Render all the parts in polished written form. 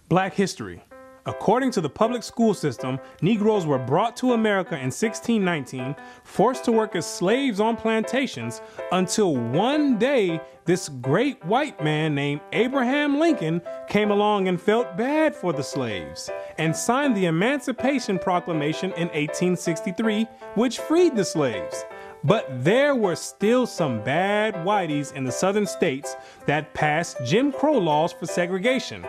Black history. According to the public school system, Negroes were brought to America in 1619, forced to work as slaves on plantations, until one day this great white man named Abraham Lincoln came along and felt bad for the slaves and signed the Emancipation Proclamation in 1863, which freed the slaves. But there were still some bad whiteys in the southern states that passed Jim Crow laws for segregation.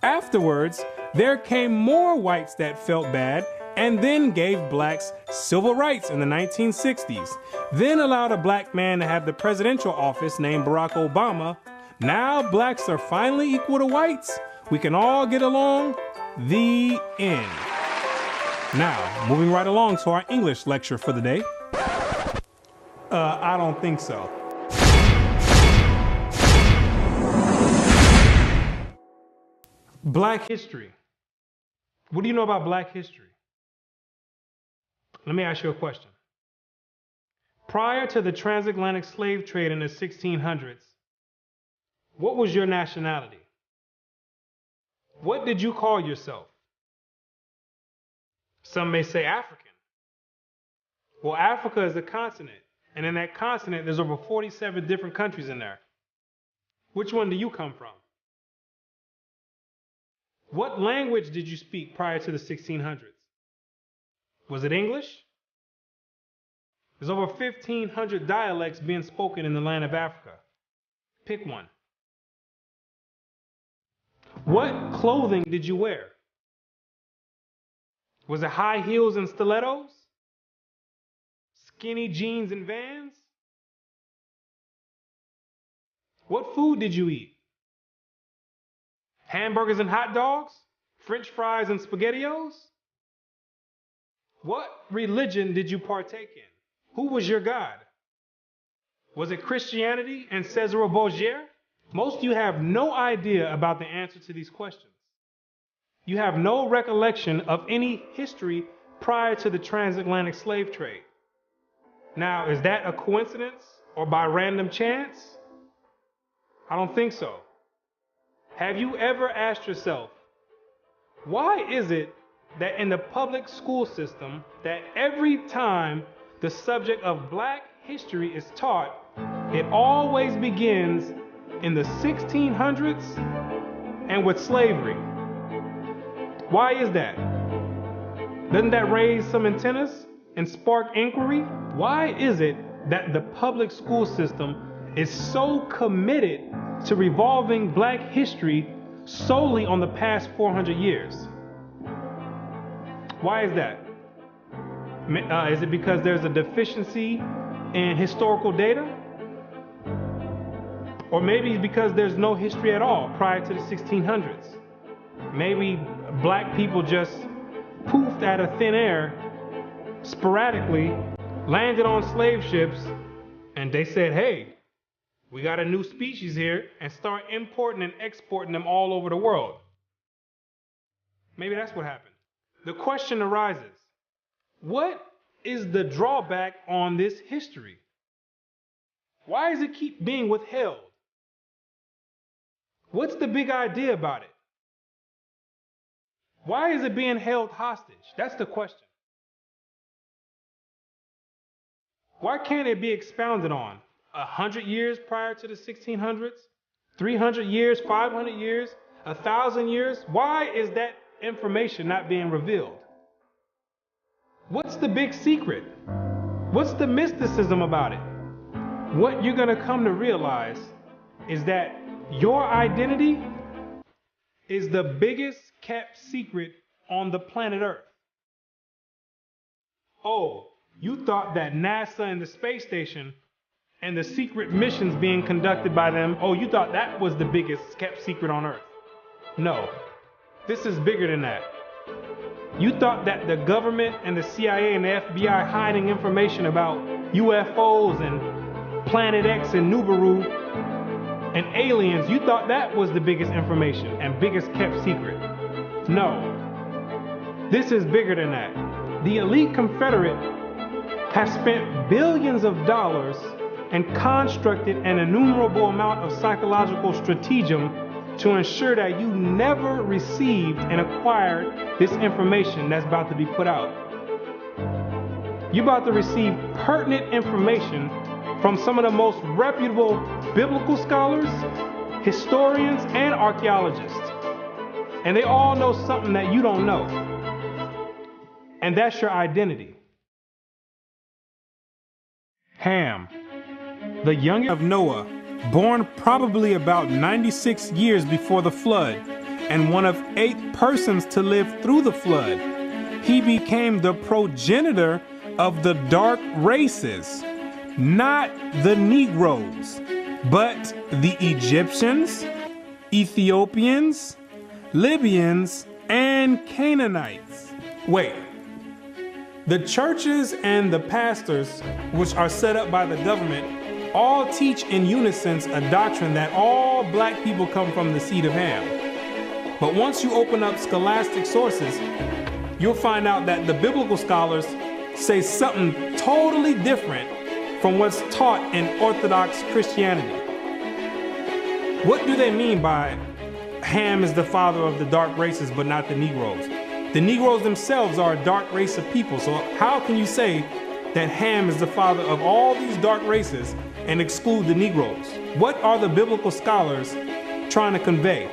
Afterwards, there came more whites that felt bad and then gave blacks civil rights in the 1960s, then allowed a black man to have the presidential office named Barack Obama. Now blacks are finally equal to whites. We can all get along. The end. Now, moving right along to our English lecture for the day. I don't think so. Black history. What do you know about Black history? Let me ask you a question. Prior to the transatlantic slave trade in the 1600s, what was your nationality? What did you call yourself? Some may say African. Well, Africa is a continent, and in that continent, there's over 47 different countries in there. Which one do you come from? What language did you speak prior to the 1600s? Was it English? There's over 1,500 dialects being spoken in the land of Africa. Pick one. What clothing did you wear? Was it high heels and stilettos? Skinny jeans and Vans? What food did you eat? Hamburgers and hot dogs? French fries and SpaghettiOs? What religion did you partake in? Who was your God? Was it Christianity and Cesare Borgia? Most of you have no idea about the answer to these questions. You have no recollection of any history prior to the transatlantic slave trade. Now, is that a coincidence or by random chance? I don't think so. Have you ever asked yourself, why is it that in the public school system that every time the subject of Black history is taught, it always begins in the 1600s and with slavery? Why is that? Doesn't that raise some antennas and spark inquiry? Why is it that the public school system is so committed to revolving Black history solely on the past 400 years? Why is that? Is it because there's a deficiency in historical data? Or maybe because there's no history at all prior to the 1600s? Maybe Black people just poofed out of thin air sporadically, landed on slave ships, and they said, hey, we got a new species here, and start importing and exporting them all over the world. Maybe that's what happened. The question arises, what is the drawback on this history? Why does it keep being withheld? What's the big idea about it? Why is it being held hostage? That's the question. Why can't it be expounded on? 100 years prior to the 1600s? 300 years, 500 years, 1,000 years? Why is that information not being revealed? What's the big secret? What's the mysticism about it? What you're going to come to realize is that your identity is the biggest kept secret on the planet Earth. Oh, you thought that NASA and the space station and the secret missions being conducted by them, oh, you thought that was the biggest kept secret on Earth. No, this is bigger than that. You thought that the government and the CIA and the FBI hiding information about UFOs and Planet X and Nibiru and aliens, you thought that was the biggest information and biggest kept secret. No, this is bigger than that. The elite Confederate has spent billions of dollars and constructed an innumerable amount of psychological stratagem to ensure that you never received and acquired this information that's about to be put out. You're about to receive pertinent information from some of the most reputable biblical scholars, historians, and archaeologists. And they all know something that you don't know. And that's your identity. Ham, the youngest of Noah, born probably about 96 years before the flood, and one of 8 persons to live through the flood. He became the progenitor of the dark races, not the Negroes, but the Egyptians, Ethiopians, Libyans, and Canaanites. Wait, the churches and the pastors, which are set up by the government, all teach in unison a doctrine that all black people come from the seed of Ham. But once you open up scholastic sources, you'll find out that the biblical scholars say something totally different from what's taught in Orthodox Christianity. What do they mean by Ham is the father of the dark races but not the Negroes? The Negroes themselves are a dark race of people, so how can you say that Ham is the father of all these dark races and exclude the Negroes? What are the biblical scholars trying to convey?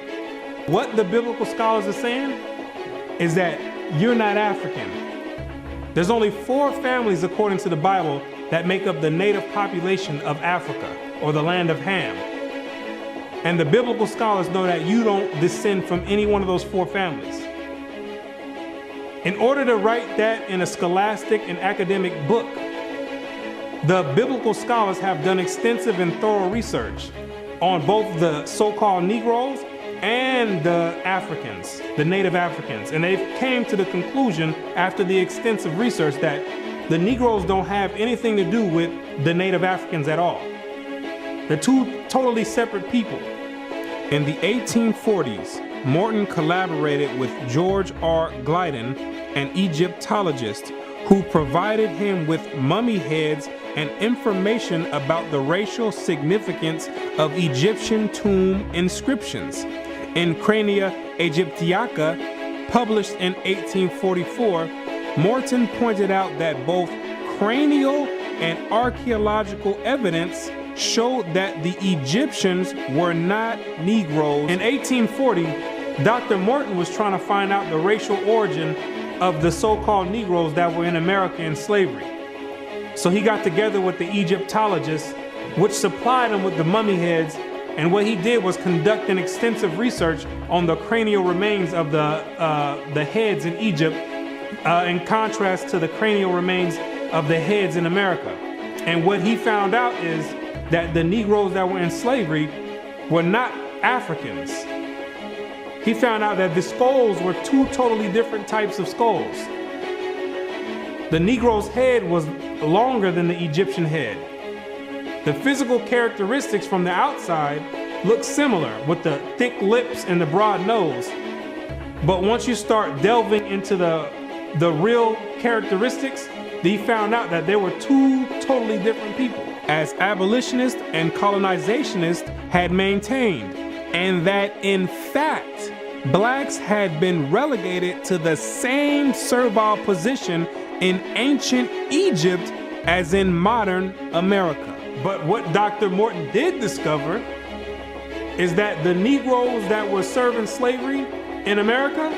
What the biblical scholars are saying is that you're not African. There's only 4 families, according to the Bible, that make up the native population of Africa, or the land of Ham. And the biblical scholars know that you don't descend from any one of those 4 families. In order to write that in a scholastic and academic book, the biblical scholars have done extensive and thorough research on both the so-called Negroes and the Africans, the native Africans. And they came to the conclusion after the extensive research that the Negroes don't have anything to do with the native Africans at all. They're 2 totally separate people. In the 1840s, Morton collaborated with George R. Gliddon, an Egyptologist, who provided him with mummy heads and information about the racial significance of Egyptian tomb inscriptions. In Crania Aegyptiaca, published in 1844, Morton pointed out that both cranial and archaeological evidence showed that the Egyptians were not Negroes. In 1840, Dr. Morton was trying to find out the racial origin of the so-called Negroes that were in America in slavery. So he got together with the Egyptologists, which supplied him with the mummy heads, and what he did was conduct an extensive research on the cranial remains of the heads in Egypt, in contrast to the cranial remains of the heads in America. And what he found out is that the Negroes that were in slavery were not Africans. He found out that the skulls were 2 totally different types of skulls. The Negro's head was longer than the Egyptian head. The physical characteristics from the outside look similar, with the thick lips and the broad nose. But once you start delving into the real characteristics, he found out that there were 2 totally different people, as abolitionists and colonizationists had maintained, and that in fact, blacks had been relegated to the same servile position in ancient Egypt as in modern America. But what Dr. Morton did discover is that the Negroes that were serving slavery in America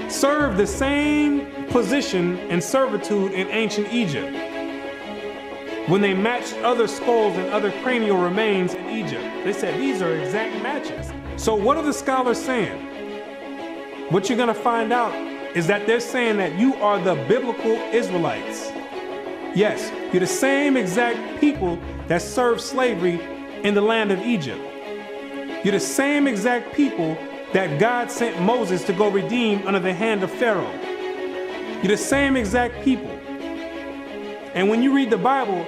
served the same position and servitude in ancient Egypt when they matched other skulls and other cranial remains in Egypt. They said these are exact matches. So what are the scholars saying? What you're going to find out is that they're saying that you are the biblical Israelites. Yes, you're the same exact people that served slavery in the land of Egypt. You're the same exact people that God sent Moses to go redeem under the hand of Pharaoh. You're the same exact people. And when you read the Bible,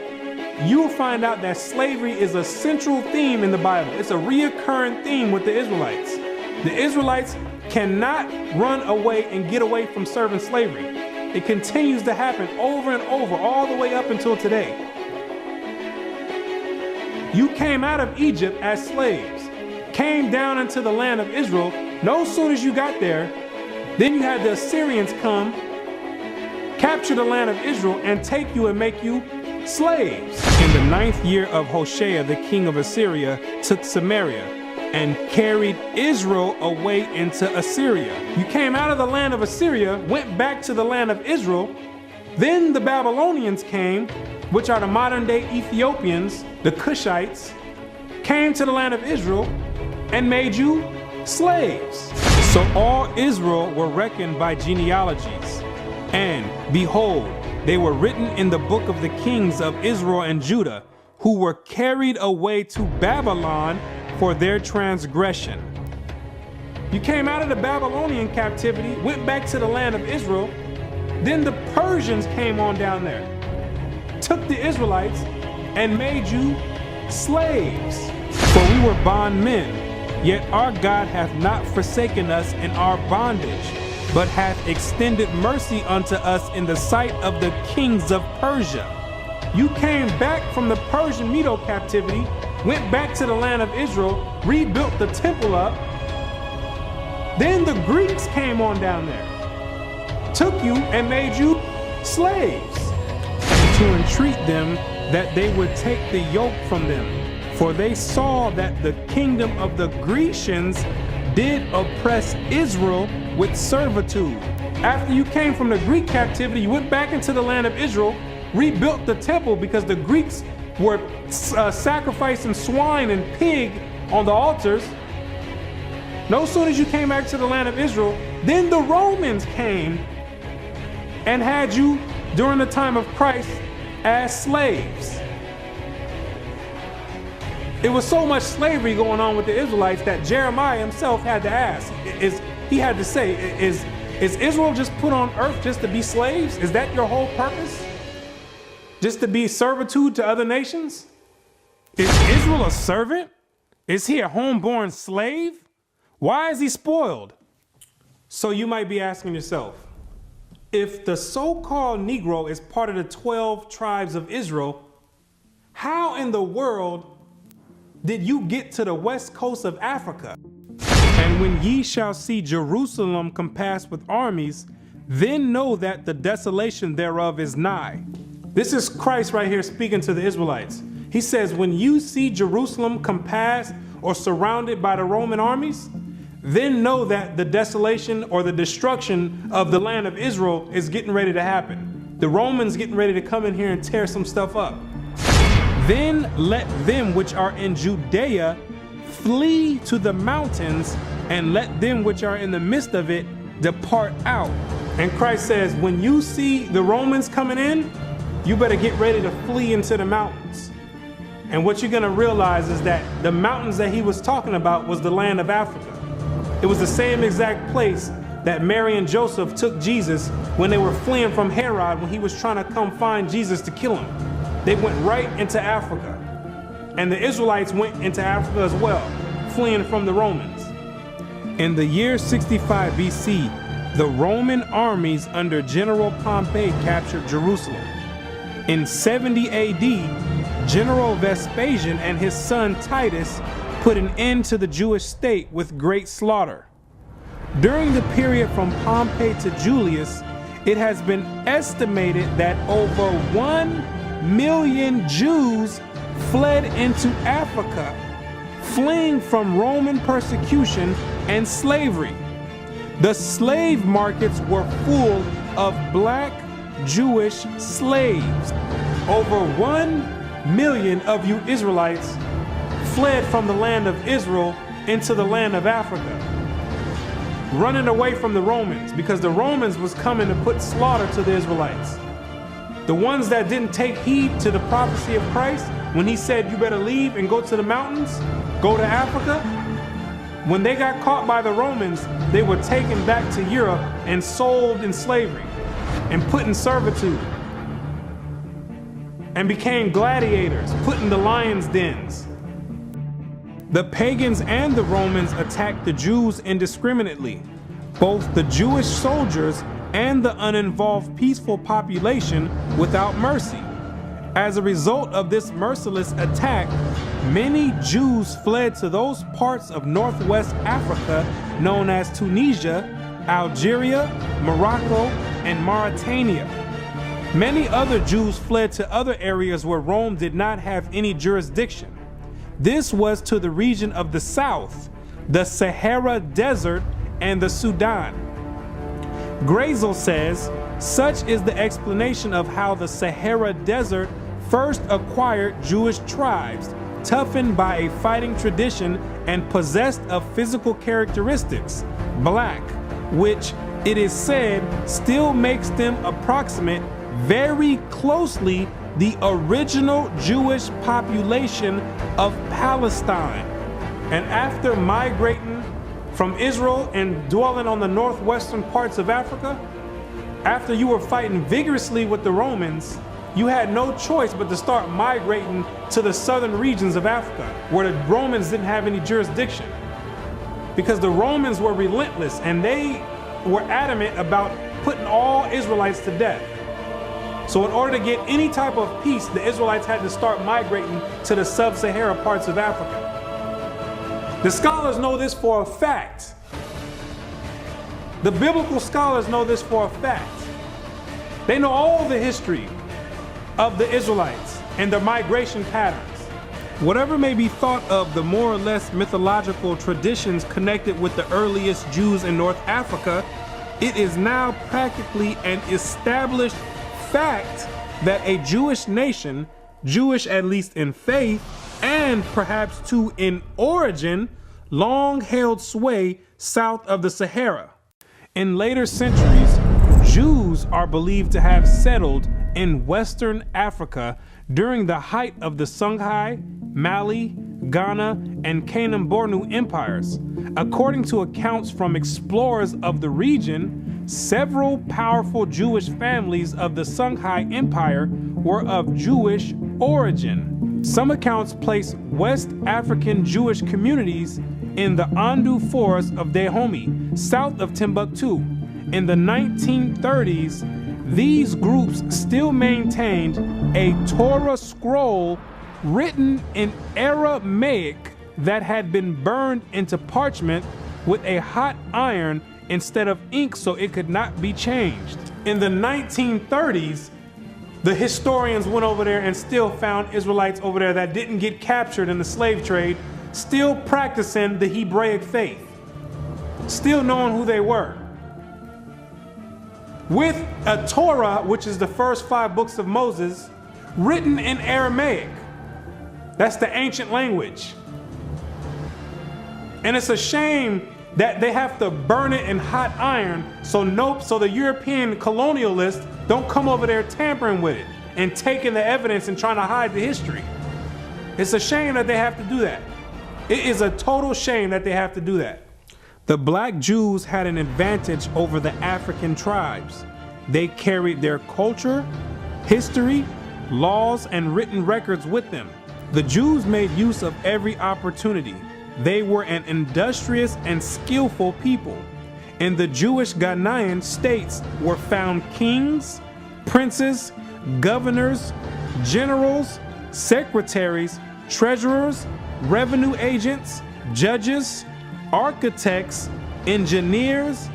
you'll find out that slavery is a central theme in the Bible. It's a reoccurring theme with the Israelites. The Israelites cannot run away and get away from serving slavery. It continues to happen over and over, all the way up until today. You came out of Egypt as slaves. came down into the land of Israel. No sooner as you got there, then you had the Assyrians come, capture the land of Israel, and take you and make you slaves. In the 9th year of Hoshea, the king of Assyria took Samaria and carried Israel away into Assyria. You came out of the land of Assyria, went back to the land of Israel. Then the Babylonians came, which are the modern day Ethiopians, the Cushites, came to the land of Israel and made you slaves. So all Israel were reckoned by genealogies. And behold, they were written in the book of the kings of Israel and Judah, who were carried away to Babylon for their transgression. You came out of the Babylonian captivity, went back to the land of Israel. Then the Persians came on down there, took the Israelites and made you slaves. For we were bondmen, yet our God hath not forsaken us in our bondage, but hath extended mercy unto us in the sight of the kings of Persia. You came back from the Persian Medo captivity, went back to the land of Israel, rebuilt the temple up. Then the Greeks came on down there, took you and made you slaves, and to entreat them that they would take the yoke from them. For they saw that the kingdom of the Grecians did oppress Israel with servitude. After you came from the Greek captivity, you went back into the land of Israel, rebuilt the temple because the Greeks were sacrificing swine and pig on the altars. No sooner as you came back to the land of Israel, then the Romans came and had you during the time of Christ as slaves. It was so much slavery going on with the Israelites that Jeremiah himself had to ask, is Israel just put on earth just to be slaves? Is that your whole purpose? Just to be servitude to other nations? Is Israel a servant? Is he a homeborn slave? Why is he spoiled? So you might be asking yourself, if the so-called Negro is part of the 12 tribes of Israel, how in the world did you get to the west coast of Africa? And when ye shall see Jerusalem compassed with armies, then know that the desolation thereof is nigh. This is Christ right here speaking to the Israelites. He says, when you see Jerusalem compassed or surrounded by the Roman armies, then know that the desolation or the destruction of the land of Israel is getting ready to happen. The Romans getting ready to come in here and tear some stuff up. Then let them which are in Judea flee to the mountains, and let them which are in the midst of it depart out. And Christ says, when you see the Romans coming in, you better get ready to flee into the mountains. And what you're gonna realize is that the mountains that he was talking about was the land of Africa. It was the same exact place that Mary and Joseph took Jesus when they were fleeing from Herod when he was trying to come find Jesus to kill him. They went right into Africa. And the Israelites went into Africa as well, fleeing from the Romans. In the year 65 BC, the Roman armies under General Pompey captured Jerusalem. In 70 AD, General Vespasian and his son Titus put an end to the Jewish state with great slaughter. During the period from Pompey to Julius, it has been estimated that over 1 million Jews fled into Africa, fleeing from Roman persecution and slavery. The slave markets were full of black Jewish slaves. Over 1 million of you Israelites fled from the land of Israel into the land of Africa, running away from the Romans because the Romans was coming to put slaughter to the Israelites. The ones that didn't take heed to the prophecy of Christ when he said you better leave and go to the mountains, go to Africa, when they got caught by the Romans, they were taken back to Europe and sold in slavery and put in servitude and became gladiators, put in the lions' dens. The pagans and the Romans attacked the Jews indiscriminately. Both the Jewish soldiers and the uninvolved peaceful population without mercy. As a result of this merciless attack, many Jews fled to those parts of northwest Africa known as Tunisia, Algeria, Morocco, and Mauritania. Many other Jews fled to other areas where Rome did not have any jurisdiction. This was to the region of the south, the Sahara Desert, and the Sudan. Grazel says, such is the explanation of how the Sahara Desert first acquired Jewish tribes, toughened by a fighting tradition and possessed of physical characteristics, black, which it is said still makes them approximate very closely the original Jewish population of Palestine. And after migrating from Israel and dwelling on the northwestern parts of Africa, after you were fighting vigorously with the Romans, you had no choice but to start migrating to the southern regions of Africa, where the Romans didn't have any jurisdiction. Because the Romans were relentless and they were adamant about putting all Israelites to death. So in order to get any type of peace, the Israelites had to start migrating to the sub-Sahara parts of Africa. The scholars know this for a fact. The biblical scholars know this for a fact. They know all the history of the Israelites and their migration patterns. Whatever may be thought of the more or less mythological traditions connected with the earliest Jews in North Africa, it is now practically an established fact that a Jewish nation, Jewish at least in faith, and perhaps too in origin, long held sway south of the Sahara. In later centuries, Jews are believed to have settled in Western Africa during the height of the Songhai, Mali, Ghana, and Kanem-Bornu empires. According to accounts from explorers of the region, several powerful Jewish families of the Songhai Empire were of Jewish origin. Some accounts place West African Jewish communities in the Andu Forest of Dahomey, south of Timbuktu. In the 1930s, these groups still maintained a Torah scroll written in Aramaic that had been burned into parchment with a hot iron instead of ink so it could not be changed. In the 1930s, the historians went over there and still found Israelites over there that didn't get captured in the slave trade, still practicing the Hebraic faith, still knowing who they were. With a Torah, which is the first 5 books of Moses, written in Aramaic. That's the ancient language. And it's a shame that they have to burn it in hot iron so the European colonialists don't come over there tampering with it and taking the evidence and trying to hide the history. It's a shame that they have to do that. It is a total shame that they have to do that. The black Jews had an advantage over the African tribes. They carried their culture, history, laws, and written records with them. The Jews made use of every opportunity. They were an industrious and skillful people. In the Jewish Ghanaian states were found kings, princes, governors, generals, secretaries, treasurers, revenue agents, judges, architects, engineers,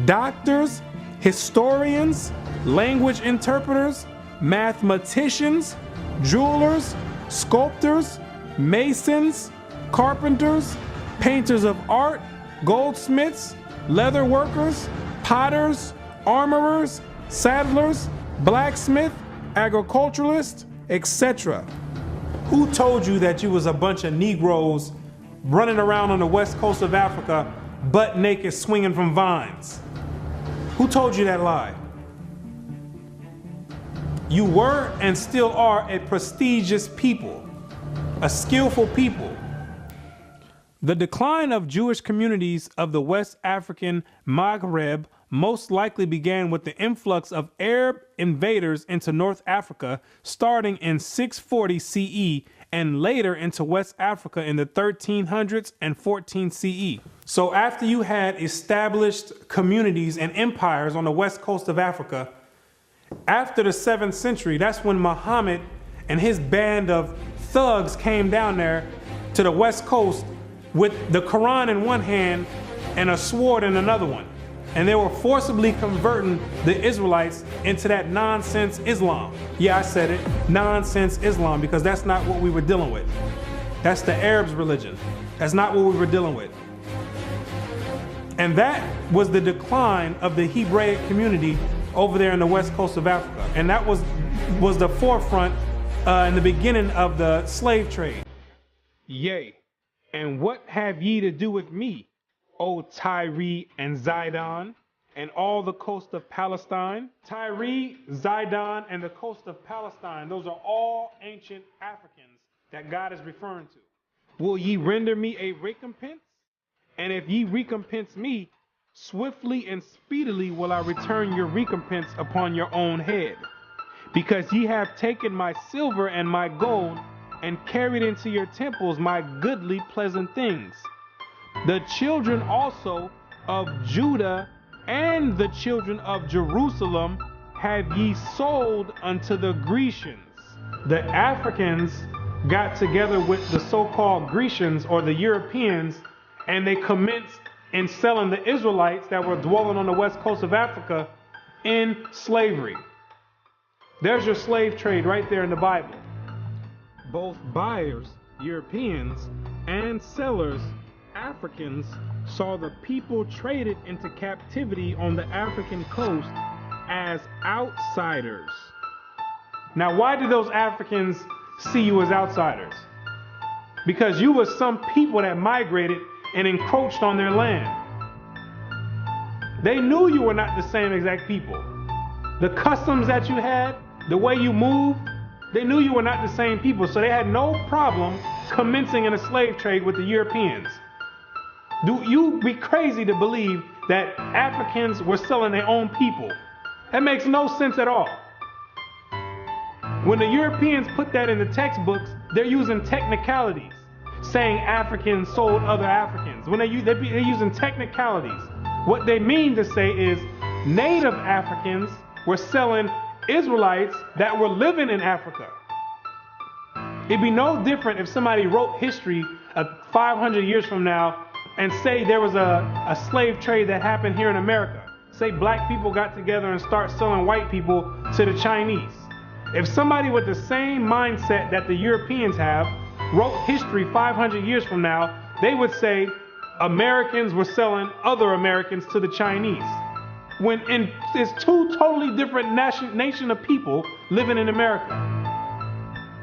doctors, historians, language interpreters, mathematicians, jewelers, sculptors, masons, carpenters, painters of art, goldsmiths, leather workers, potters, armorers, saddlers, blacksmith, agriculturalists, etc. Who told you that you was a bunch of Negroes running around on the west coast of Africa, butt naked, swinging from vines? Who told you that lie? You were and still are a prestigious people, a skillful people. The decline of Jewish communities of the West African Maghreb most likely began with the influx of Arab invaders into North Africa starting in 640 CE and later into West Africa in the 1300s and 14 CE. So after you had established communities and empires on the west coast of Africa, after the 7th century, that's when Muhammad and his band of thugs came down there to the West Coast with the Quran in one hand and a sword in another one. And they were forcibly converting the Israelites into that nonsense Islam. Yeah, I said it, nonsense Islam, because that's not what we were dealing with. That's the Arabs' religion. That's not what we were dealing with. And that was the decline of the Hebraic community over there in the west coast of Africa. And that was the forefront in the beginning of the slave trade. Yea, and what have ye to do with me, O Tyre and Zidon, and all the coast of Palestine? Tyre, Zidon, and the coast of Palestine, those are all ancient Africans that God is referring to. Will ye render me a recompense? And if ye recompense me, swiftly and speedily will I return your recompense upon your own head. Because ye have taken my silver and my gold, and carried into your temples my goodly pleasant things. The children also of Judah and the children of Jerusalem have ye sold unto the Grecians. The Africans got together with the so-called Grecians or the Europeans, and they commenced in selling the Israelites that were dwelling on the west coast of Africa in slavery. There's your slave trade right there in the Bible. Both buyers, Europeans, and sellers, Africans, saw the people traded into captivity on the African coast as outsiders. Now, why did those Africans see you as outsiders? Because you were some people that migrated and encroached on their land. They knew you were not the same exact people. The customs that you had, the way you moved, they knew you were not the same people, so they had no problem commencing in a slave trade with the Europeans. Do you be crazy to believe that Africans were selling their own people? That makes no sense at all. When the Europeans put that in the textbooks, they're using technicalities, saying Africans sold other Africans. When they're using technicalities, what they mean to say is native Africans were selling Israelites that were living in Africa. It'd be no different if somebody wrote history 500 years from now and say there was a slave trade that happened here in America. Say black people got together and start selling white people to the Chinese. If somebody with the same mindset that the Europeans have wrote history 500 years from now, they would say Americans were selling other Americans to the Chinese. When it's two totally different nation of people living in America.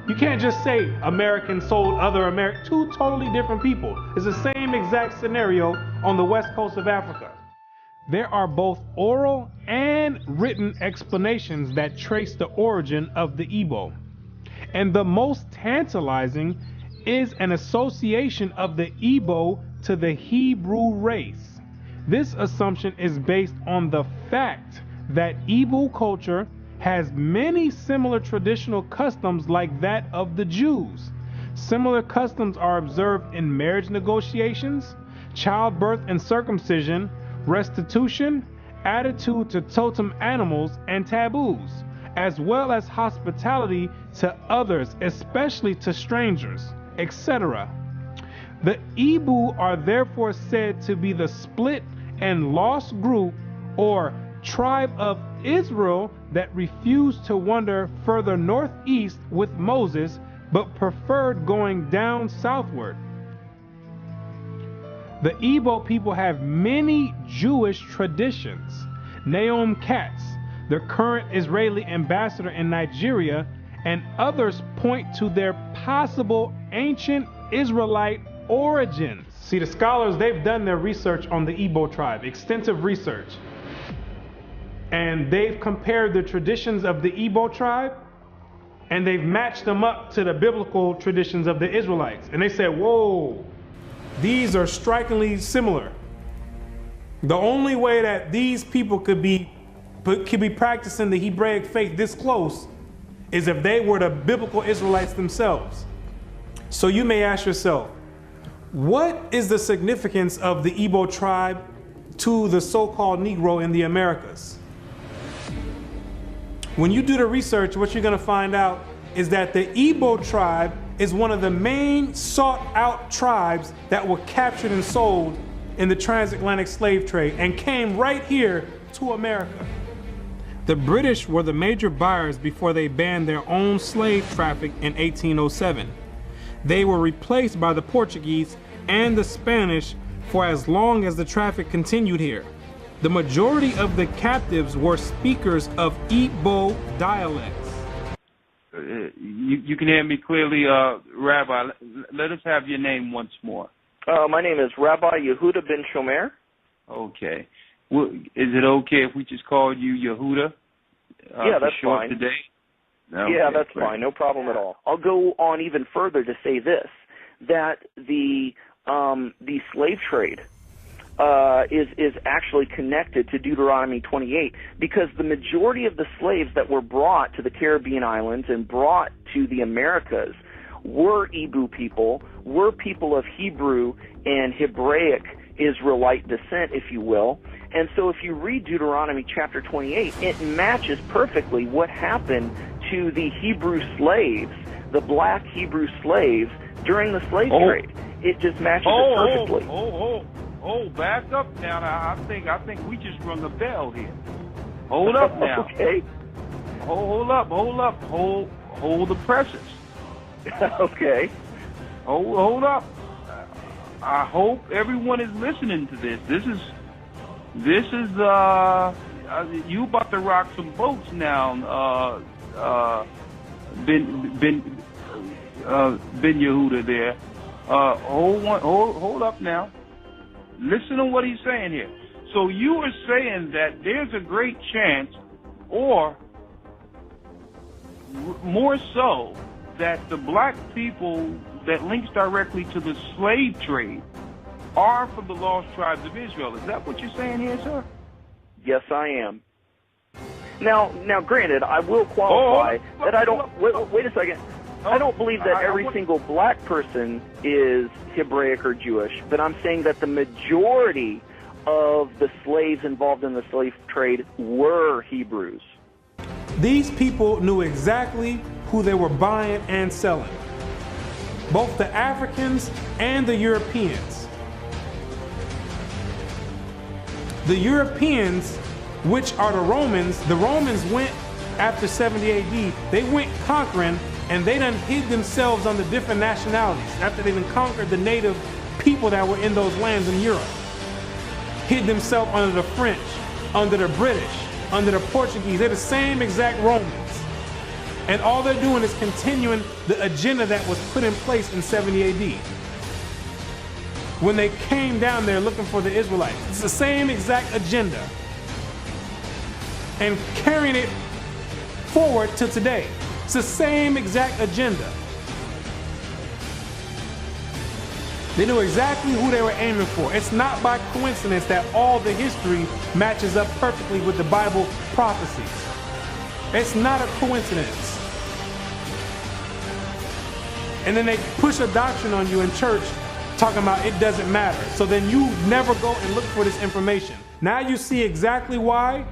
You can't just say Americans sold other Americans. Two totally different people. It's the same exact scenario on the west coast of Africa. There are both oral and written explanations that trace the origin of the Igbo. And the most tantalizing is an association of the Igbo to the Hebrew race. This assumption is based on the fact that Igbo culture has many similar traditional customs like that of the Jews. Similar customs are observed in marriage negotiations, childbirth and circumcision, restitution, attitude to totem animals and taboos, as well as hospitality to others, especially to strangers, etc. The Igbo are therefore said to be the split and lost group or tribe of Israel that refused to wander further northeast with Moses, but preferred going down southward. The Igbo people have many Jewish traditions. Naomi Katz, the current Israeli ambassador in Nigeria, and others point to their possible ancient Israelite origins. See, the scholars, they've done their research on the Igbo tribe, extensive research. And they've compared the traditions of the Igbo tribe, and they've matched them up to the biblical traditions of the Israelites. And they said, whoa, these are strikingly similar. The only way that these people could be practicing the Hebraic faith this close is if they were the biblical Israelites themselves. So you may ask yourself, what is the significance of the Igbo tribe to the so-called Negro in the Americas? When you do the research, what you're going to find out is that the Igbo tribe is one of the main sought-out tribes that were captured and sold in the transatlantic slave trade and came right here to America. The British were the major buyers before they banned their own slave traffic in 1807. They were replaced by the Portuguese and the Spanish for as long as the traffic continued here. The majority of the captives were speakers of Igbo dialects. You can hear me clearly, Rabbi. Let us have your name once more. My name is Rabbi Yehuda Ben Shomer. Okay. Well, is it okay if we just call you Yehuda? Yeah, that's fine. Today? Okay, yeah, that's great. fine. No problem at all. I'll go on even further to say this, that the slave trade is actually connected to Deuteronomy 28, because the majority of the slaves that were brought to the Caribbean islands and brought to the Americas were Igbo people, were people of Hebrew and Hebraic Israelite descent, if you will. And so if you read Deuteronomy chapter 28, it matches perfectly what happened to the Hebrew slaves, the black Hebrew slaves, during the slave trade. It just matches it perfectly. Back up now. I think we just rung a bell here. Hold up now. Okay. Hold up. Hold the presses. Okay. Hold up. I hope everyone is listening to this. This is you about to rock some boats now, Ben Yehuda there. Hold up now. Listen to what he's saying here. So you are saying that there's a great chance, or more so, that the black people that links directly to the slave trade are from the lost tribes of Israel. Is that what you're saying here, sir? Yes, I am. Now, granted, I will qualify that I don't. Wait a second. I don't believe that every single black person is Hebraic or Jewish, but I'm saying that the majority of the slaves involved in the slave trade were Hebrews. These people knew exactly who they were buying and selling, both the Africans and the Europeans. The Europeans, which are the Romans went after 70 AD, they went conquering, and they done hid themselves under different nationalities after they done conquered the native people that were in those lands in Europe. Hid themselves under the French, under the British, under the Portuguese. They're the same exact Romans. And all they're doing is continuing the agenda that was put in place in 70 AD. When they came down there looking for the Israelites. It's the same exact agenda. And carrying it forward to today. It's the same exact agenda. They knew exactly who they were aiming for. It's not by coincidence that all the history matches up perfectly with the Bible prophecies. It's not a coincidence. And then they push a doctrine on you in church talking about it doesn't matter. So then you never go and look for this information. Now you see exactly why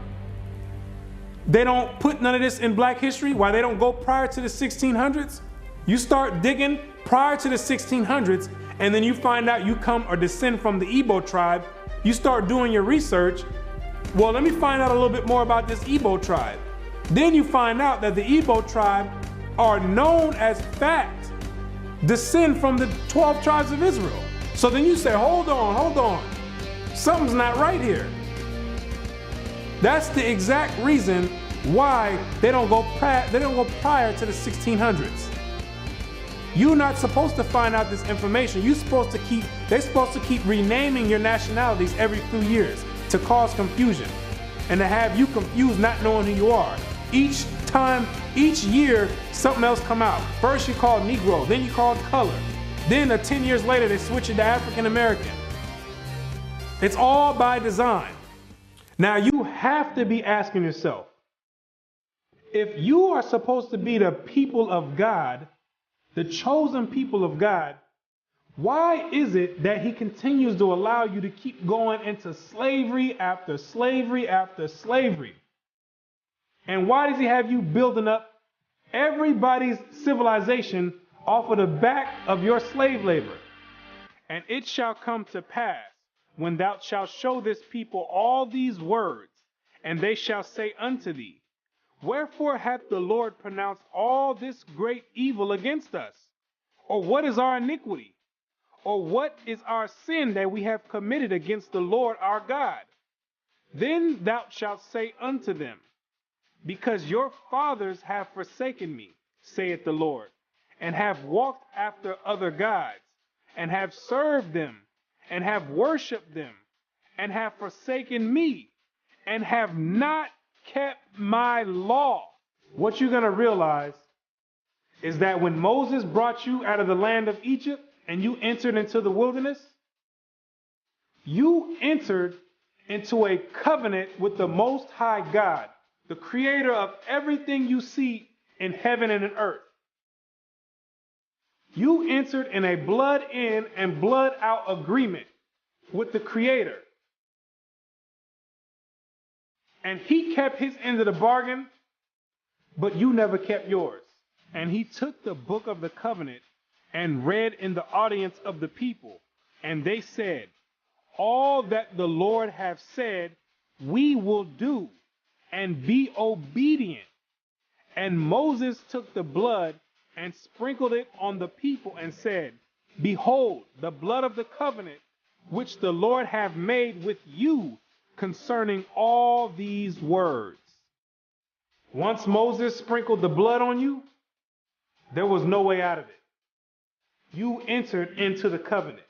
they don't put none of this in black history, why they don't go prior to the 1600s. You start digging prior to the 1600s, and then you find out you come or descend from the Igbo tribe. You start doing your research. Well, let me find out a little bit more about this Igbo tribe. Then you find out that the Igbo tribe are known as fact descend from the 12 tribes of Israel. So then you say, hold on. Something's not right here. That's the exact reason why they don't go prior to the 1600s. You're not supposed to find out this information. They're supposed to keep renaming your nationalities every few years to cause confusion and to have you confused not knowing who you are. Each year, something else come out. First you call Negro, then you call color. Then 10 years later, they switch it to African American. It's all by design. Now you have to be asking yourself, if you are supposed to be the people of God, the chosen people of God, why is it that he continues to allow you to keep going into slavery after slavery after slavery? And why does he have you building up everybody's civilization off of the back of your slave labor. And it shall come to pass, when thou shalt show this people all these words, and they shall say unto thee, Wherefore hath the Lord pronounced all this great evil against us? Or what is our iniquity? Or what is our sin that we have committed against the Lord our God? Then thou shalt say unto them, Because your fathers have forsaken me, saith the Lord, and have walked after other gods, and have served them, and have worshipped them, and have forsaken me, and have not kept my law. What you're going to realize is that when Moses brought you out of the land of Egypt and you entered into the wilderness, you entered into a covenant with the Most High God, the creator of everything you see in heaven and in earth. You entered in a blood in and blood out agreement with the creator. And he kept his end of the bargain, but you never kept yours. And he took the book of the covenant and read in the audience of the people. And they said, All that the Lord hath said, we will do, and be obedient. And Moses took the blood and sprinkled it on the people and said, Behold, the blood of the covenant, which the Lord hath made with you concerning all these words. Once Moses sprinkled the blood on you, there was no way out of it. You entered into the covenant.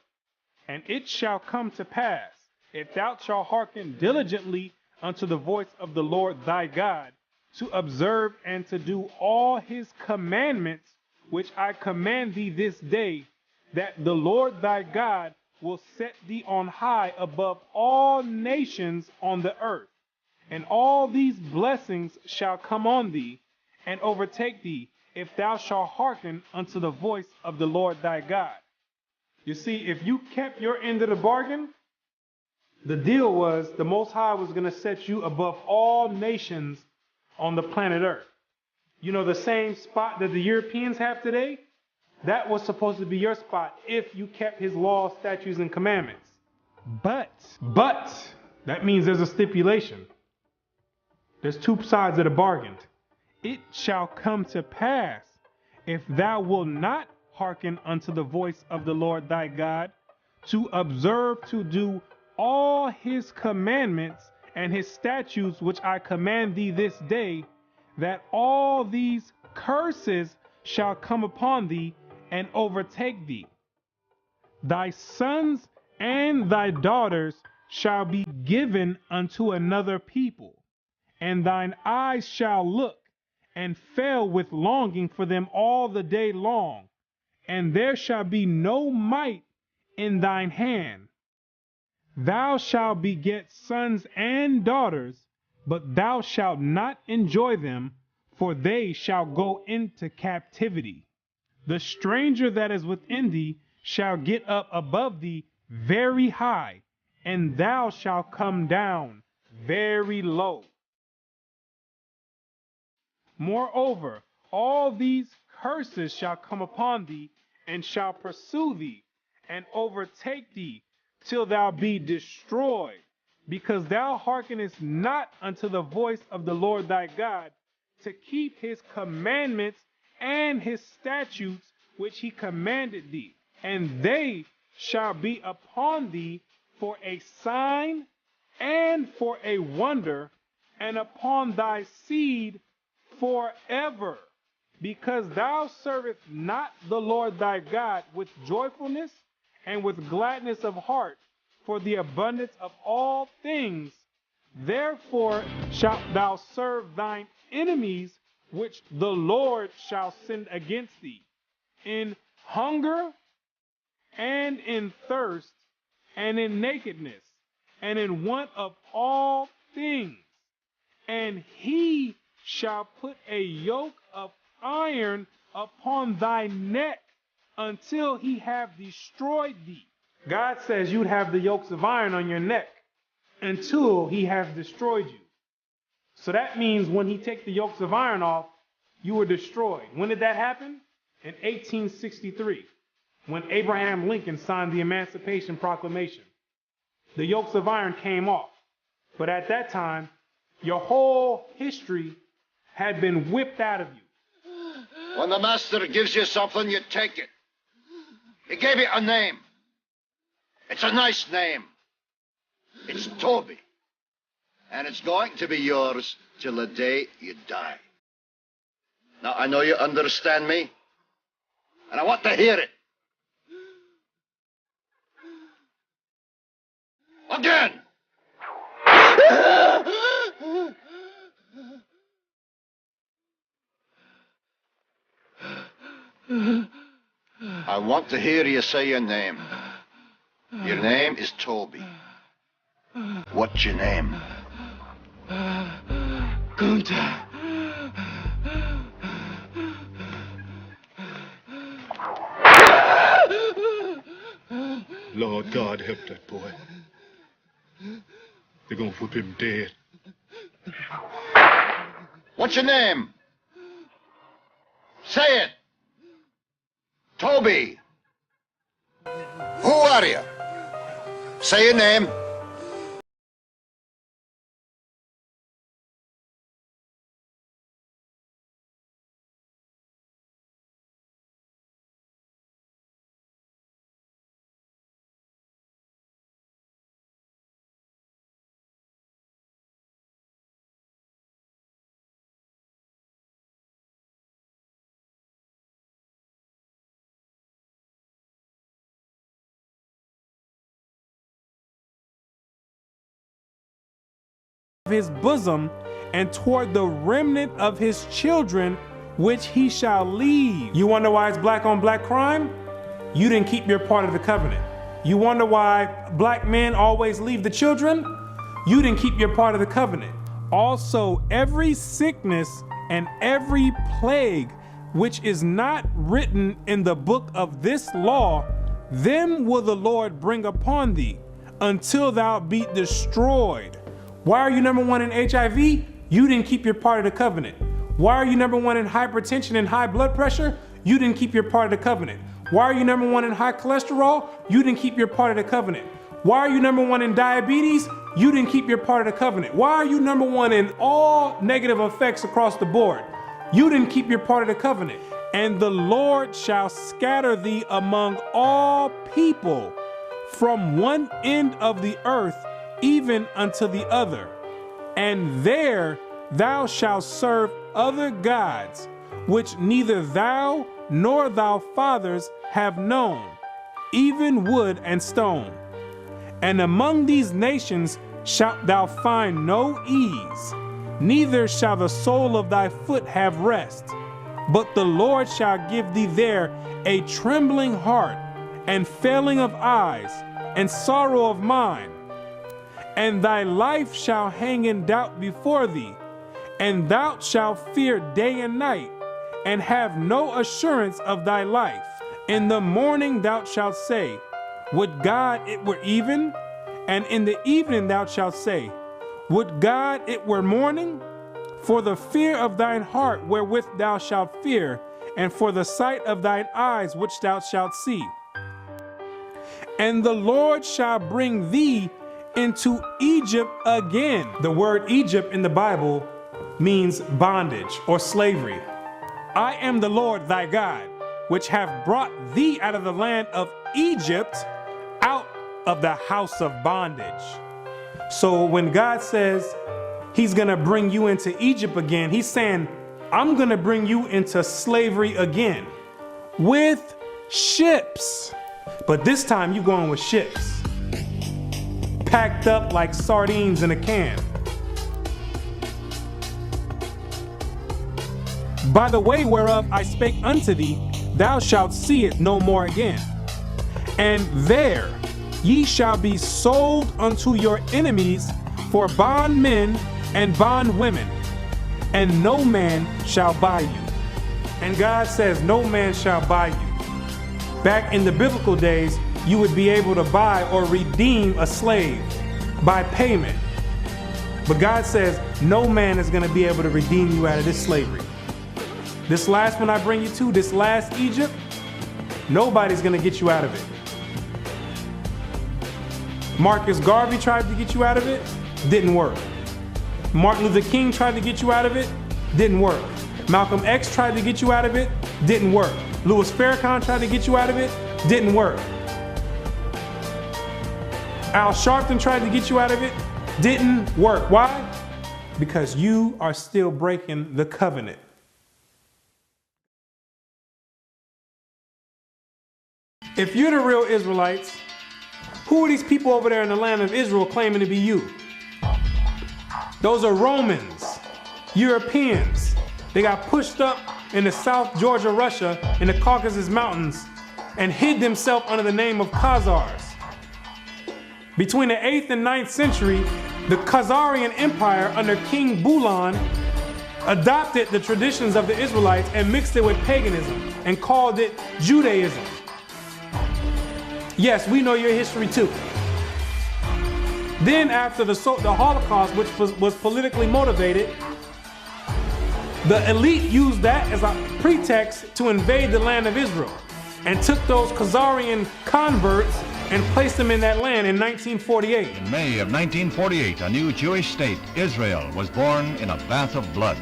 And it shall come to pass, if thou shalt hearken diligently unto the voice of the Lord thy God, to observe and to do all his commandments, which I command thee this day, that the Lord thy God will set thee on high above all nations on the earth. And all these blessings shall come on thee and overtake thee, if thou shalt hearken unto the voice of the Lord thy God. You see, if you kept your end of the bargain, the deal was the Most High was going to set you above all nations on the planet Earth. You know, the same spot that the Europeans have today, that was supposed to be your spot if you kept his laws, statutes, and commandments. But, that means there's a stipulation. There's two sides of the bargain. It shall come to pass, if thou wilt not hearken unto the voice of the Lord thy God, to observe to do all his commandments and his statutes which I command thee this day, that all these curses shall come upon thee and overtake thee. Thy sons and thy daughters shall be given unto another people, and thine eyes shall look and fail with longing for them all the day long, and there shall be no might in thine hand. Thou shalt beget sons and daughters, but thou shalt not enjoy them, for they shall go into captivity. The stranger that is within thee shall get up above thee very high, and thou shalt come down very low. Moreover, all these curses shall come upon thee, and shall pursue thee, and overtake thee, till thou be destroyed, because thou hearkenest not unto the voice of the Lord thy God, to keep his commandments and his statutes which he commanded thee. And they shall be upon thee for a sign and for a wonder, and upon thy seed forever, because thou servest not the Lord thy God with joyfulness and with gladness of heart for the abundance of all things. Therefore shalt thou serve thine enemies, which the Lord shall send against thee, in hunger and in thirst and in nakedness and in want of all things. And he shall put a yoke of iron upon thy neck until he have destroyed thee. God says you'd have the yokes of iron on your neck until he has destroyed you. So that means when he takes the yokes of iron off, you were destroyed. When did that happen? in 1863 when Abraham Lincoln signed the Emancipation Proclamation. The yokes of iron came off. But at that time, your whole history had been whipped out of you. When the master gives you something, you take it. He gave you a name. It's a nice name. It's Toby. And it's going to be yours till the day you die. Now, I know you understand me, and I want to hear it. Again! I want to hear you say your name. Your name is Toby. What's your name? Kunta. Lord God, help that boy. They're gonna whip him dead. What's your name? Say it. Toby. Who are you? Say your name. His bosom and toward the remnant of his children which he shall leave. You wonder why it's black on black crime? You didn't keep your part of the covenant. You wonder why black men always leave the children? You didn't keep your part of the covenant. Also, every sickness and every plague which is not written in the book of this law, them will the Lord bring upon thee until thou be destroyed. Why are you number one in HIV? You didn't keep your part of the covenant. Why are you number one in hypertension and high blood pressure? You didn't keep your part of the covenant. Why are you number one in high cholesterol? You didn't keep your part of the covenant. Why are you number one in diabetes? You didn't keep your part of the covenant. Why are you number one in all negative effects across the board? You didn't keep your part of the covenant. And the Lord shall scatter thee among all people from one end of the earth even unto the other, and there thou shalt serve other gods, which neither thou nor thy fathers have known, even wood and stone. And among these nations shalt thou find no ease, neither shall the sole of thy foot have rest, but the Lord shall give thee there a trembling heart, and failing of eyes, and sorrow of mind. And thy life shall hang in doubt before thee, and thou shalt fear day and night, and have no assurance of thy life. In the morning thou shalt say, would God it were even? And in the evening thou shalt say, would God it were morning? For the fear of thine heart wherewith thou shalt fear, and for the sight of thine eyes which thou shalt see. And the Lord shall bring thee into Egypt again. The word Egypt in the Bible means bondage or slavery. I am the Lord thy God, which have brought thee out of the land of Egypt, out of the house of bondage. So when God says he's gonna bring you into Egypt again, he's saying, I'm gonna bring you into slavery again with ships. But this time you're going with ships, packed up like sardines in a can. By the way whereof I spake unto thee, thou shalt see it no more again. And there ye shall be sold unto your enemies for bondmen and bondwomen, and no man shall buy you. And God says no man shall buy you. Back in the biblical days, you would be able to buy or redeem a slave by payment. But God says no man is going to be able to redeem you out of this slavery. This last one I bring you to, this last Egypt, nobody's going to get you out of it. Marcus Garvey tried to get you out of it, didn't work. Martin Luther King tried to get you out of it, didn't work. Malcolm X tried to get you out of it, didn't work. Louis Farrakhan tried to get you out of it, didn't work. Al Sharpton tried to get you out of it, didn't work. Why? Because you are still breaking the covenant. If you're the real Israelites, who are these people over there in the land of Israel claiming to be you? Those are Romans, Europeans. They got pushed up in the South Georgia, Russia, in the Caucasus Mountains, and hid themselves under the name of Khazars. Between the 8th and 9th century, the Khazarian Empire under King Bulan adopted the traditions of the Israelites and mixed it with paganism and called it Judaism. Yes, we know your history too. Then after the Holocaust, which was politically motivated, the elite used that as a pretext to invade the land of Israel and took those Khazarian converts and placed them in that land in 1948. In May of 1948, a new Jewish state, Israel, was born in a bath of blood.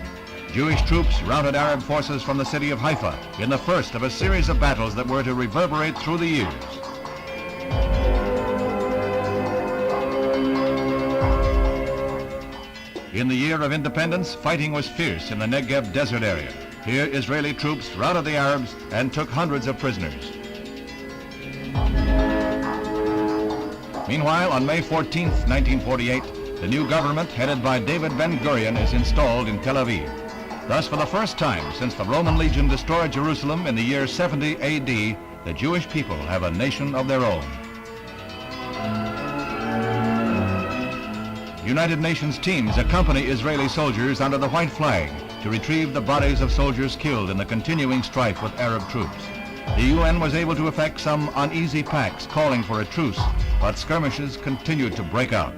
Jewish troops routed Arab forces from the city of Haifa in the first of a series of battles that were to reverberate through the years. In the year of independence, fighting was fierce in the Negev desert area. Here, Israeli troops routed the Arabs and took hundreds of prisoners. Meanwhile, on May 14, 1948, the new government headed by David Ben-Gurion is installed in Tel Aviv. Thus, for the first time since the Roman legion destroyed Jerusalem in the year 70 AD, the Jewish people have a nation of their own. United Nations teams accompany Israeli soldiers under the white flag to retrieve the bodies of soldiers killed in the continuing strife with Arab troops. The UN was able to effect some uneasy pacts calling for a truce, but skirmishes continued to break out.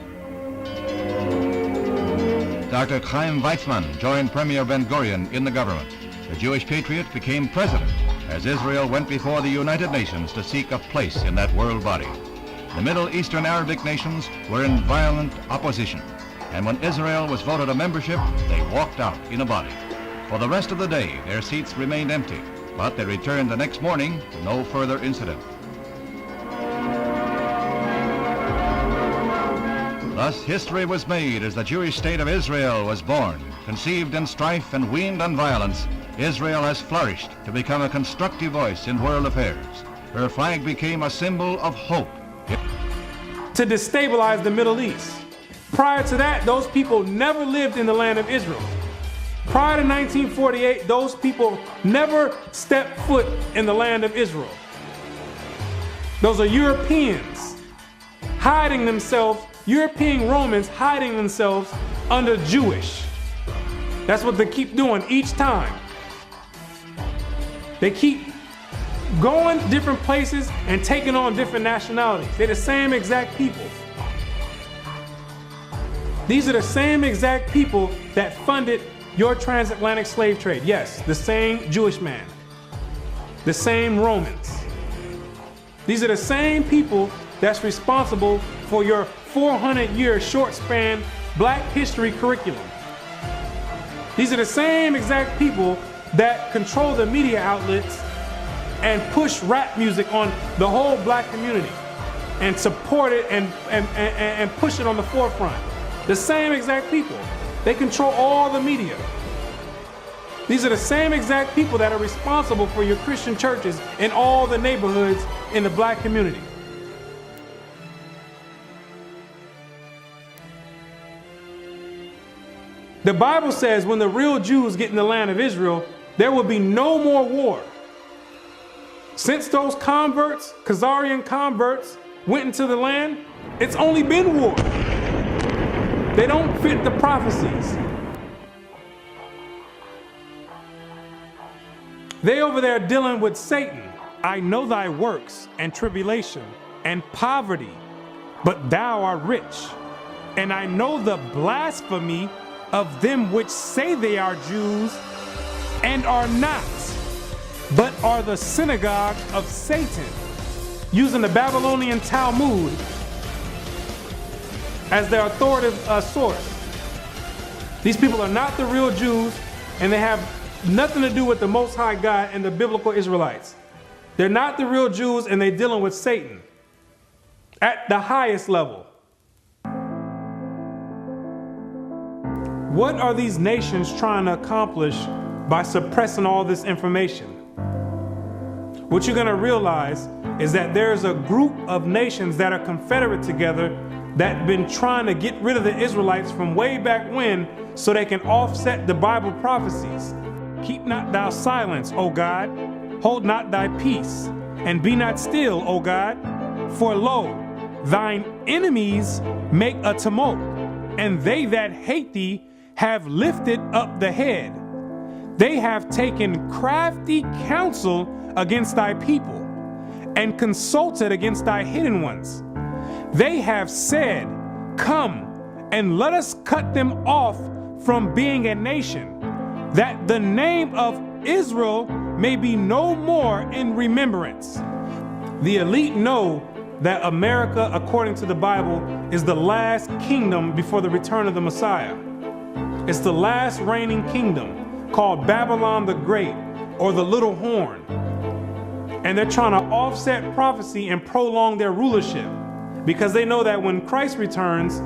Dr. Chaim Weizmann joined Premier Ben-Gurion in the government. The Jewish patriot became president as Israel went before the United Nations to seek a place in that world body. The Middle Eastern Arabic nations were in violent opposition, and when Israel was voted a membership, they walked out in a body. For the rest of the day, their seats remained empty, but they returned the next morning to no further incident. Thus, history was made as the Jewish state of Israel was born. Conceived in strife and weaned on violence, Israel has flourished to become a constructive voice in world affairs. Her flag became a symbol of hope. To destabilize the Middle East. Prior to that, those people never lived in the land of Israel. Prior to 1948, those people never stepped foot in the land of Israel. Those are Europeans hiding themselves, European Romans hiding themselves under Jewish. That's what they keep doing each time. They keep going different places and taking on different nationalities. They're the same exact people. These are the same exact people that funded your transatlantic slave trade. Yes, the same Jewish man, the same Romans. These are the same people that's responsible for your 400-year short span Black history curriculum. These are the same exact people that control the media outlets and push rap music on the whole Black community and support it and push it on the forefront. The same exact people. They control all the media. These are the same exact people that are responsible for your Christian churches in all the neighborhoods in the Black community. The Bible says when the real Jews get in the land of Israel, there will be no more war. Since those converts, Khazarian converts, went into the land, it's only been war. They don't fit the prophecies. They over there dealing with Satan. I know thy works and tribulation and poverty, but thou art rich. And I know the blasphemy of them which say they are Jews and are not, but are the synagogue of Satan, using the Babylonian Talmud as their authoritative source. These people are not the real Jews, and they have nothing to do with the Most High God and the biblical Israelites. They're not the real Jews, and they're dealing with Satan at the highest level. What are these nations trying to accomplish by suppressing all this information? What you're going to realize is that there's a group of nations that are confederate together that have been trying to get rid of the Israelites from way back when so they can offset the Bible prophecies. Keep not thou silence, O God, hold not thy peace, and be not still, O God, for lo, thine enemies make a tumult, and they that hate thee have lifted up the head. They have taken crafty counsel against thy people, and consulted against thy hidden ones. They have said, come, and let us cut them off from being a nation, that the name of Israel may be no more in remembrance. The elite know that America, according to the Bible, is the last kingdom before the return of the Messiah. It's the last reigning kingdom, called Babylon the Great, or the Little Horn. And they're trying to offset prophecy and prolong their rulership, because they know that when Christ returns,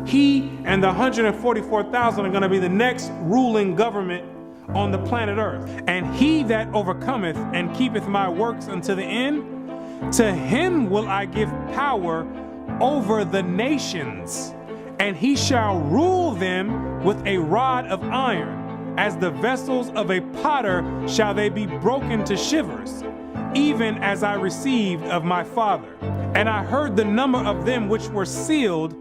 he and the 144,000 are going to be the next ruling government on the planet Earth. And he that overcometh and keepeth my works unto the end, to him will I give power over the nations, and he shall rule them with a rod of iron. As the vessels of a potter shall they be broken to shivers, even as I received of my Father. And I heard the number of them which were sealed,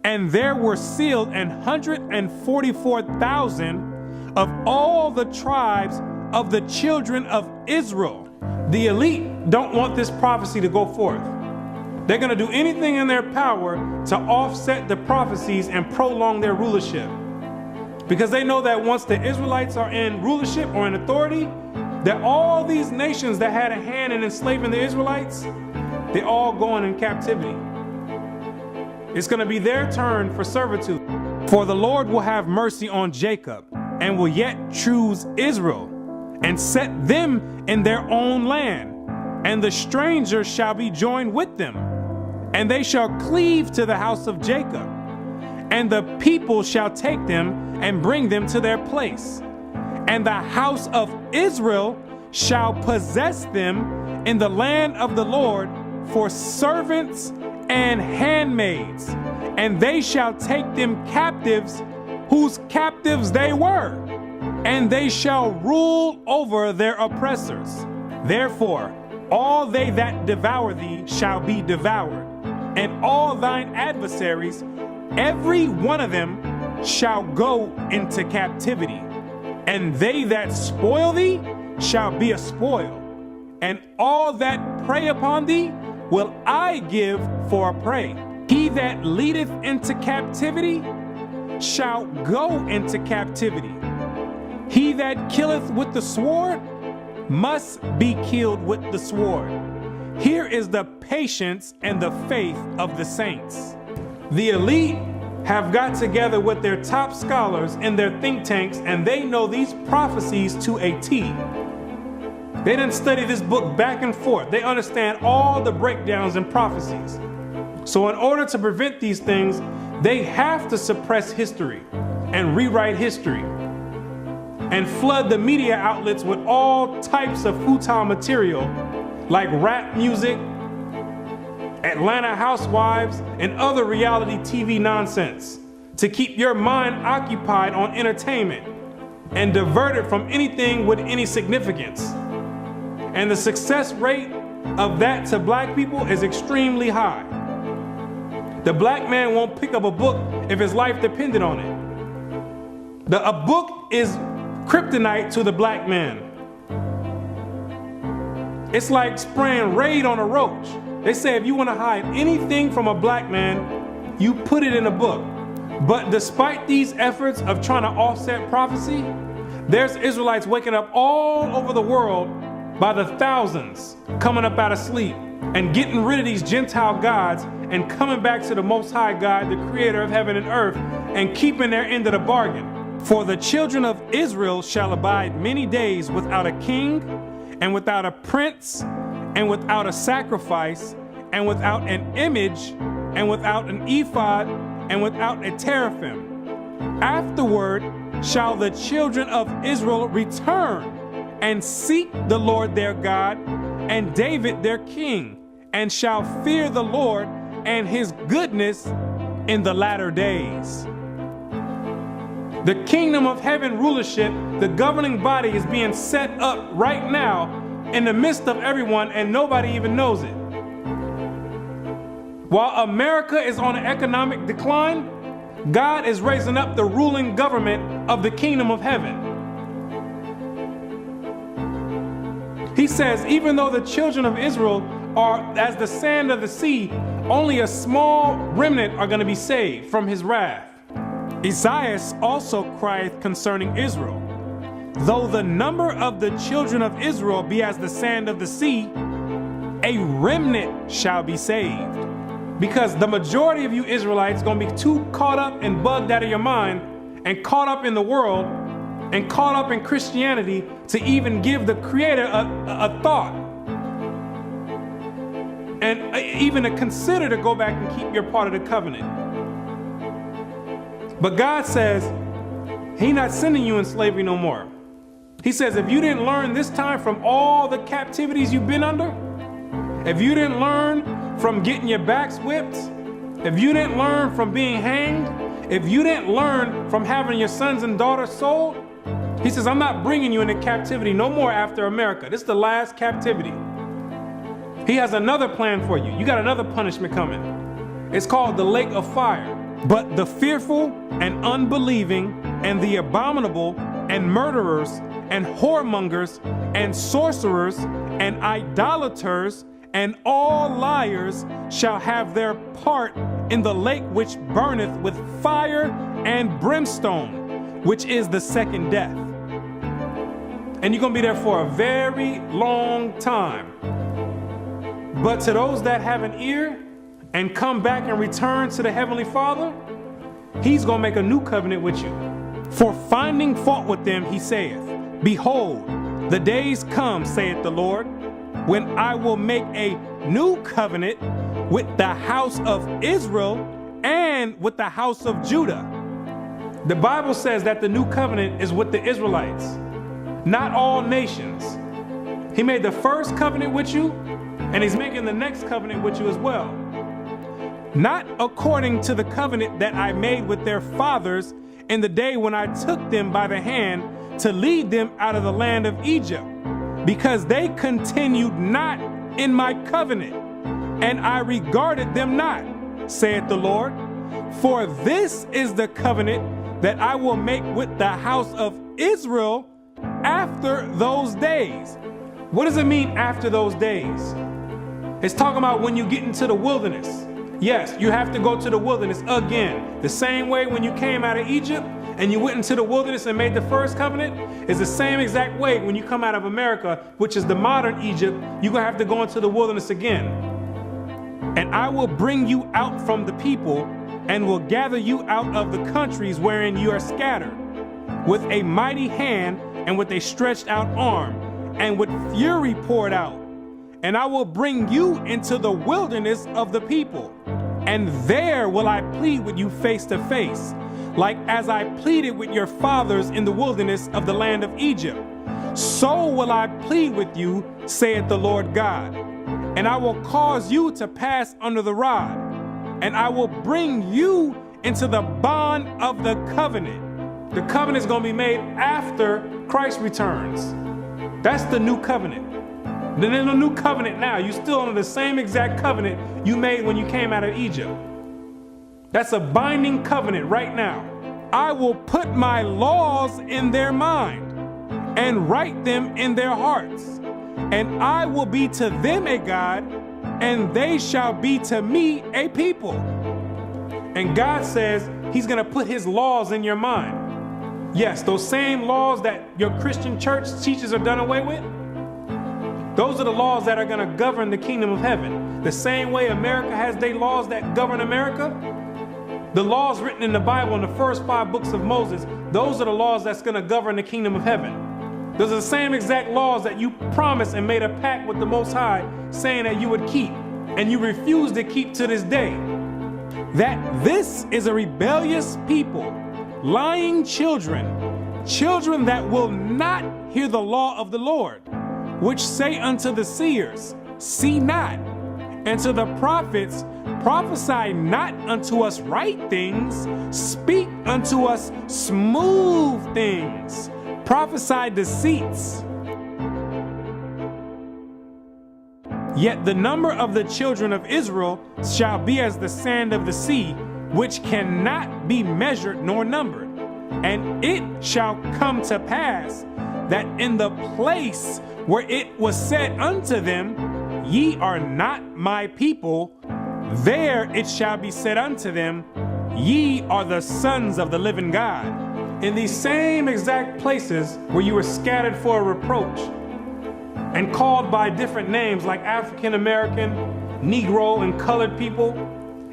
and there were sealed 144,000 of all the tribes of the children of Israel. The elite don't want this prophecy to go forth. They're going to do anything in their power to offset the prophecies and prolong their rulership, because they know that once the Israelites are in rulership or in authority, that all these nations that had a hand in enslaving the Israelites, they're all going in captivity. It's going to be their turn for servitude. For the Lord will have mercy on Jacob, and will yet choose Israel, and set them in their own land. And the stranger shall be joined with them, and they shall cleave to the house of Jacob. And the people shall take them and bring them to their place. And the house of Israel shall possess them in the land of the Lord for servants and handmaids. And they shall take them captives, whose captives they were, and they shall rule over their oppressors. Therefore, all they that devour thee shall be devoured, and all thine adversaries, every one of them, shall go into captivity. And they that spoil thee shall be a spoil, and all that prey upon thee will I give for a prey. He that leadeth into captivity shall go into captivity. He that killeth with the sword must be killed with the sword. Here is the patience and the faith of the saints. The elite have got together with their top scholars in their think tanks, and they know these prophecies to a T. They didn't study this book back and forth. They understand all the breakdowns and prophecies. So in order to prevent these things, they have to suppress history and rewrite history and flood the media outlets with all types of futile material like rap music, Atlanta Housewives, and other reality TV nonsense to keep your mind occupied on entertainment and diverted from anything with any significance. And the success rate of that to black people is extremely high. The black man won't pick up a book if his life depended on it. A book is kryptonite to the black man. It's like spraying Raid on a roach. They say if you want to hide anything from a black man, you put it in a book. But despite these efforts of trying to offset prophecy, There's Israelites waking up all over the world by the thousands, coming up out of sleep and getting rid of these Gentile gods and coming back to the Most High God, the creator of heaven and earth, and keeping their end of the bargain. For the children of Israel shall abide many days without a king, and without a prince, and without a sacrifice, and without an image, and without an ephod, and without a teraphim. Afterward shall the children of Israel return and seek the Lord their God and David their king, and shall fear the Lord and his goodness in the latter days. The kingdom of heaven rulership, the governing body, is being set up right now in the midst of everyone, and nobody even knows it. While America is on an economic decline, God is raising up the ruling government of the kingdom of heaven. He says, even though the children of Israel are as the sand of the sea, only a small remnant are going to be saved from his wrath. Isaiah also crieth concerning Israel, though the number of the children of Israel be as the sand of the sea, a remnant shall be saved. Because the majority of you Israelites are going to be too caught up and bugged out of your mind and caught up in the world and caught up in Christianity to even give the Creator a thought and even to consider to go back and keep your part of the covenant. But God says He's not sending you in slavery no more. He says if you didn't learn this time from all the captivities you've been under, if you didn't learn from getting your backs whipped, if you didn't learn from being hanged, if you didn't learn from having your sons and daughters sold, He says, I'm not bringing you into captivity no more after America. This is the last captivity. He has another plan for you. You got another punishment coming. It's called the lake of fire. But the fearful and unbelieving and the abominable and murderers and whoremongers and sorcerers and idolaters and all liars shall have their part in the lake which burneth with fire and brimstone, which is the second death. And you're going to be there for a very long time. But to those that have an ear and come back and return to the Heavenly Father, He's going to make a new covenant with you. For finding fault with them, He saith, Behold, the days come, saith the Lord, when I will make a new covenant with the house of Israel and with the house of Judah. The Bible says that the new covenant is with the Israelites, not all nations. He made the first covenant with you, and He's making the next covenant with you as well. Not according to the covenant that I made with their fathers in the day when I took them by the hand to lead them out of the land of Egypt, because they continued not in my covenant, and I regarded them not, saith the Lord. For this is the covenant that I will make with the house of Israel after those days. What does it mean after those days? It's talking about when you get into the wilderness. Yes, you have to go to the wilderness again. The same way when you came out of Egypt and you went into the wilderness and made the first covenant is the same exact way when you come out of America, which is the modern Egypt, you're going to have to go into the wilderness again. And I will bring you out from the people and will gather you out of the countries wherein you are scattered, with a mighty hand and with a stretched out arm, and with fury poured out. And I will bring you into the wilderness of the people, and there will I plead with you face to face, like as I pleaded with your fathers in the wilderness of the land of Egypt. So will I plead with you, saith the Lord God. And I will cause you to pass under the rod, and I will bring you into the bond of the covenant. The covenant is going to be made after Christ returns. That's the new covenant. Then there's a new covenant now. You're still under the same exact covenant you made when you came out of Egypt. That's a binding covenant right now. I will put my laws in their mind and write them in their hearts. And I will be to them a God, and they shall be to me a people. And God says He's going to put His laws in your mind. Yes, those same laws that your Christian church teaches are done away with, those are the laws that are going to govern the kingdom of heaven. The same way America has their laws that govern America, the laws written in the Bible in the first 5 books of Moses, those are the laws that's going to govern the kingdom of heaven. Those are the same exact laws that you promised and made a pact with the Most High saying that you would keep, and you refuse to keep to this day. That this is a rebellious people, lying children, children that will not hear the law of the Lord, which say unto the seers, see not, and to the prophets, prophesy not unto us right things, speak unto us smooth things, prophesy deceits. Yet the number of the children of Israel shall be as the sand of the sea, which cannot be measured nor numbered. And it shall come to pass that in the place where it was said unto them, ye are not my people, there it shall be said unto them, ye are the sons of the living God. In these same exact places where you were scattered for a reproach and called by different names like African American, Negro, and colored people,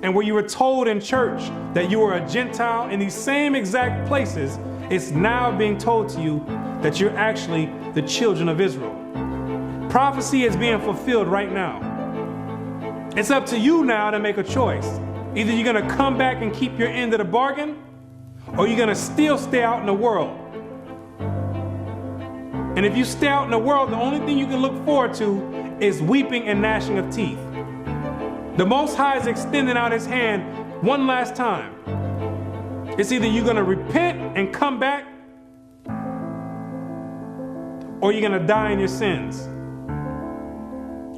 and where you were told in church that you were a Gentile, in these same exact places, it's now being told to you that you're actually the children of Israel. Prophecy is being fulfilled right now. It's up to you now to make a choice. Either you're going to come back and keep your end of the bargain, or you're going to still stay out in the world. And if you stay out in the world, the only thing you can look forward to is weeping and gnashing of teeth. The Most High is extending out his hand one last time. It's either you're going to repent and come back, or you're going to die in your sins.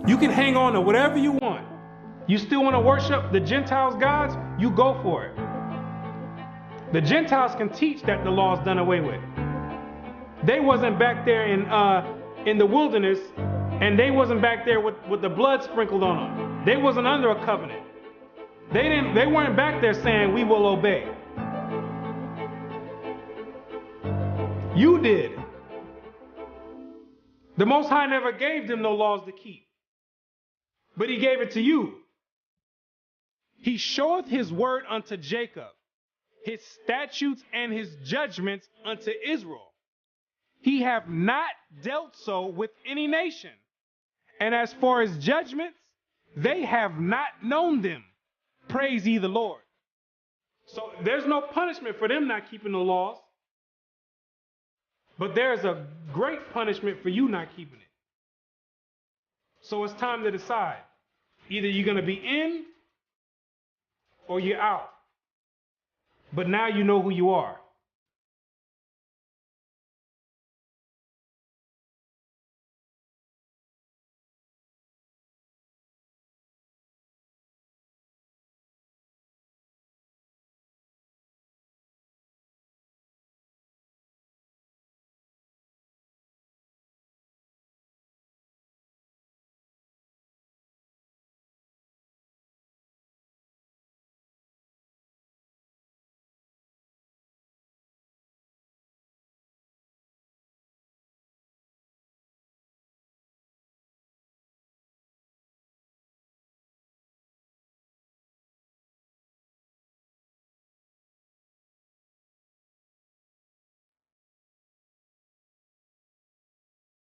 You can hang on to whatever you want. You still want to worship the Gentiles' gods? You go for it. The Gentiles can teach that the law's done away with. They wasn't back there in the wilderness, and they wasn't back there with the blood sprinkled on them. They wasn't under a covenant. They weren't back there saying, we will obey. You did. The Most High never gave them no laws to keep, but he gave it to you. He showeth his word unto Jacob, his statutes and his judgments unto Israel. He have not dealt so with any nation. And as for his judgments, they have not known them. Praise ye the Lord. So there's no punishment for them not keeping the laws. But there's a great punishment for you not keeping it. So it's time to decide. Either you're going to be in or you're out. But now you know who you are.